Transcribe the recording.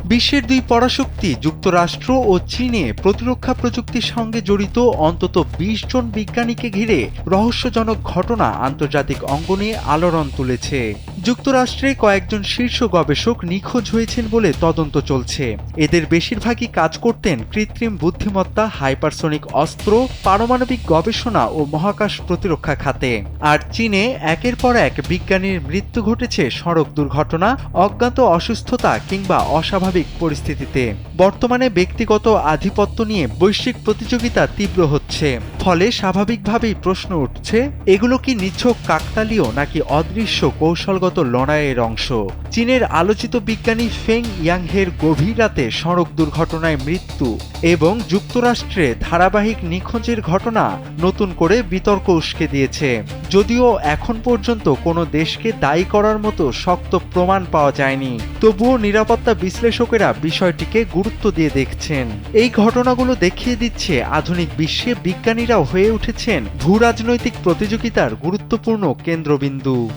বিশ্বের দুই পরাশক্তি যুক্তরাষ্ট্র ও চীনে প্রতিরক্ষা প্রযুক্তির সঙ্গে জড়িত অন্তত ২০ জন বিজ্ঞানীকে ঘিরে রহস্যজনক ঘটনা আন্তর্জাতিক অঙ্গনে আলোড়ন তুলেছে। যুক্তরাষ্ট্রে কয়েকজন শীর্ষ গবেষক নিখোঁজ হয়েছেন বলে তদন্ত চলছে। এদের বেশিরভাগই কাজ করতেন কৃত্রিম বুদ্ধিমত্তা, হাইপারসনিক অস্ত্র, পারমাণবিক গবেষণা ও মহাকাশ প্রতিরক্ষা খাতে। আর চীনে একের পর এক বিজ্ঞানীর মৃত্যু ঘটেছে সড়ক দুর্ঘটনা, অজ্ঞাত অসুস্থতা কিংবা অস্বাভাবিক পরিস্থিতিতে। বর্তমানে ব্যক্তিগত আধিপত্য নিয়ে বৈশ্বিক প্রতিযোগিতা তীব্র হচ্ছে। ফলে স্বাভাবিকভাবেই প্রশ্ন উঠছে, এগুলো কি নিছক কাকতালীয় নাকি অদৃশ্য কৌশলগত লড়াইয়ের অংশ? চীনের আলোচিত বিজ্ঞানী ফেং ইয়াংহের গভীর রাতে সড়ক দুর্ঘটনায় মৃত্যু এবং যুক্তরাষ্ট্রে ধারাবাহিক নিখোঁজের ঘটনা নতুন করে বিতর্ক উস্কে দিয়েছে। যদিও এখন পর্যন্ত কোনো দেশকে দায়ী করার মতো শক্ত প্রমাণ পাওয়া যায়নি, তবুও নিরাপত্তা বিশ্লেষকেরা বিষয়টিকে গুরুত্ব দিয়ে দেখছেন। এই ঘটনাগুলো দেখিয়ে দিচ্ছে আধুনিক বিশ্বে বিজ্ঞানীরাও হয়ে উঠেছেন ভূরাজনৈতিক প্রতিযোগিতার গুরুত্বপূর্ণ কেন্দ্রবিন্দু।